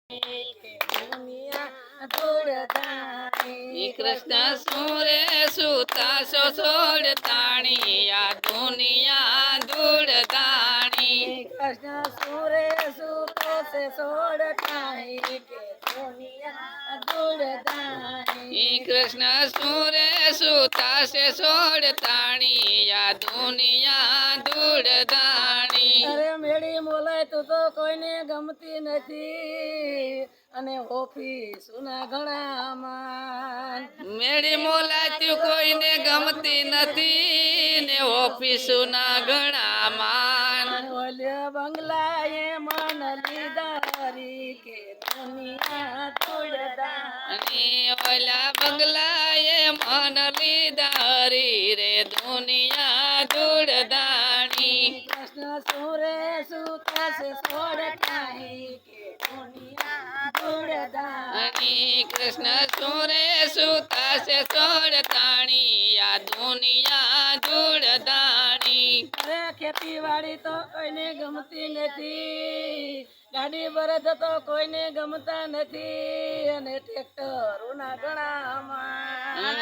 દુનિયા ધૂળધાણી કૃષ્ણ સુરે સુતા સોળ તાણી આ દુનિયા ધૂળધાણી કૃષ્ણ સુરે સુતો છે સોળઠાણી કે દુનિયા ધૂળધાણી કૃષ્ણ સુરે સુતા સોળ તાણી આ દુનિયા ધૂળધાણી અરે મેળી મોલાય તું તો કોઈને ગમતી નથી અને ઓફિસના ઘણામાં મેળી મોલાત્યું કોઈને ગમતી નથી ને ઓફિસના ઘણા માન ઓલ્યા બંગલાએ મન લીધારી કે દુનિયા ધૂળધાણી ઓલા બંગલાએ મન લીધારી રે દુનિયા ધૂળધાણી કૃષ્ણ સુરે સુતા છે સોળઠાણી કે દુનિયા ધૂળધાણી કૃષ્ણ સુરે સુતા સોળ તાણી આ દુનિયા ધૂળધાણી અરે ખેતીવાડી તો કોઈને ગમતી નથી ગાડી બળદ તો કોઈને ગમતા નથી અને ટ્રેક્ટરોના ઘણામાં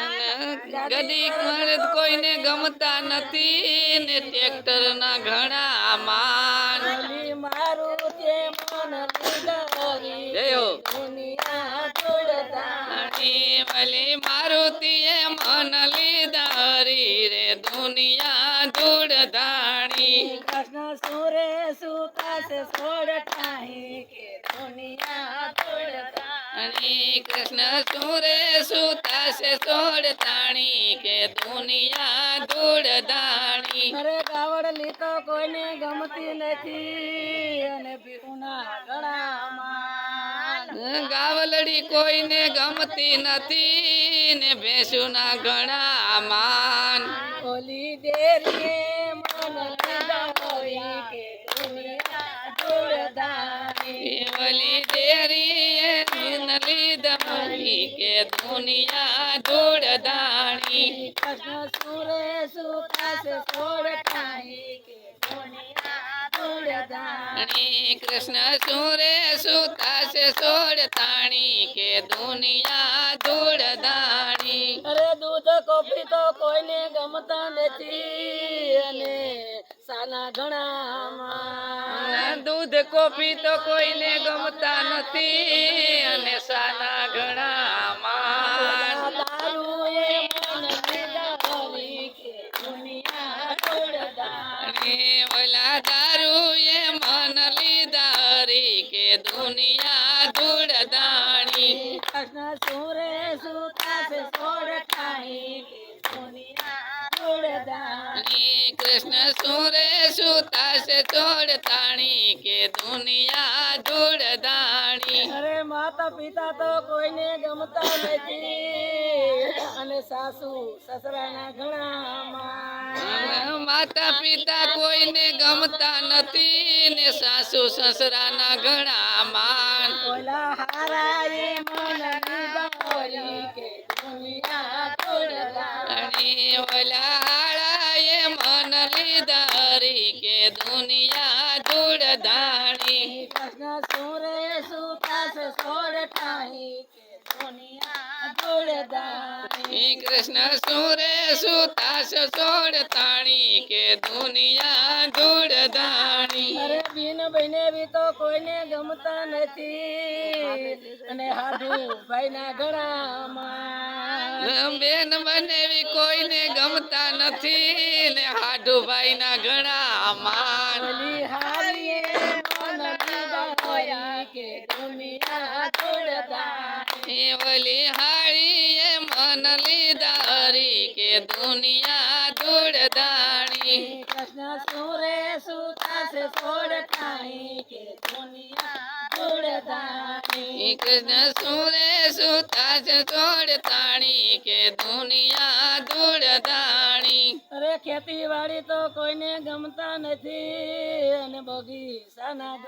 ગડી બળદ કોઈને ગમતા નથી ને ટ્રેક્ટર ના ઘણા માન ઓલી મારું તે મન લીધારી જયો. દુનિયા ધૂળધાણી વલી મારુતિએ મન લીધારી રે દુનિયા ધૂળધાણી કૃષ્ણ સુરે સુતા છે સોળઠાણી કે દુનિયા ધૂળધાણી કૃષ્ણ સુરે સુતા સોળ તાણી કે દુનિયા ધૂળધાણી અરે ગાવડલી તો કોઈને ગમતી નથી અને ભીખુના ગળામાં ગાવલડી કોઈને ગમતી નથી ને ભેંસુના ઘણા માન ઓલી ડેરીએ મન લીધારી કે દુનિયા ધૂળધાણી વલી ડેરીએ મન લીધારી કે દુનિયા ધૂળધાણી કૃષ્ણ સુરે સુતા છે સોળઠાણી કે દુનિયા ધૂળધાણી કૃષ્ણ સુરે સુતા સોળ તાણી કે દુનિયા ધૂળધાણી અરે દૂધ કોફી તો કોઈને ગમતા નથી અને સાના ઘણામાં દૂધ કોફી તો કોઈને ગમતા નથી અને સાના ઘણા માન દારૂ એ મન લીધારી કે દુનિયા ધૂળધાણી ઓલા દારૂ એ મન લીધારી કે દુનિયા ધૂળધાણી કૃષ્ણ સુરે સુતા છે સોળઠાણી કે દુનિયા ધૂળધાણી કૃષ્ણ સુરે સુતા સોળ તાણી કે દુનિયા ધૂળધાણી અરે માતા પિતા તો કોઈને ગમતા નથી અને સાસુ સસરાના ઘણામાં માતા પિતા કોઈને ગમતા નથી ને સાસુ સસરાના ઘણા માન ઓલા હારાએ મન લીધારી કે દુનિયા ધૂળધાણી ઓલા હાળાએ મન લીધારી કે દુનિયા ધૂળધાણી કૃષ્ણ સુરે સુતા છે સોળઠાણી કે દુનિયા ધૂળધાણી કૃષ્ણ સુરે સુતા સોળ તાણી કે દુનિયા ધૂળધાણી અરે બિન બનેવી તો કોઈને ગમતા નથી અને હાડુ ભાઈના ગળામાં બેન બનેવી કોઈને ગમતા નથી ને હાડુભાઈ ના ઘણા માન ઓલી હારીએ મન લીધારી કે દુનિયા ધૂળધાણી ઓલી હાળીએ મન લીધારી કે દુનિયા ધૂળધાણી કૃષ્ણ સુરે સુતા છે સોળઠાણી કે દુનિયા ધૂળધાણી કૃષ્ણ સુરે સુતા સોળ તાણી કે દુનિયા ધૂળધાણી અરે ખેતીવાડી તો કોઈને ગમતા નથી અને બગીચાના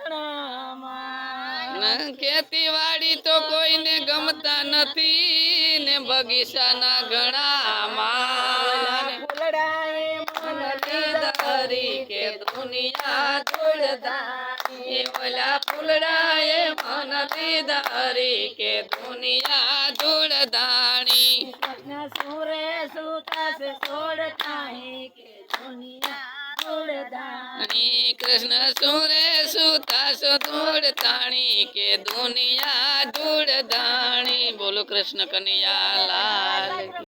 ઘણામાં ખેતીવાડી તો કોઈને ગમતા નથી ને બગીચાના ઘણા માન ફૂલડાએ મન લીધારી કે દુનિયા ધૂળધાણી ઓલા ફૂલડાએ મન લીધારી કે દુનિયા ધૂળધાણી કૃષ્ણ સુરે સુતાશે સોડતાહી કે દુનિયા ધૂળધાણી. કૃષ્ણ સુરે સુતાસ ધૂળધાણી કે દુનિયા ધૂળધાણી. બોલો કૃષ્ણ કનૈયા લાલ કી.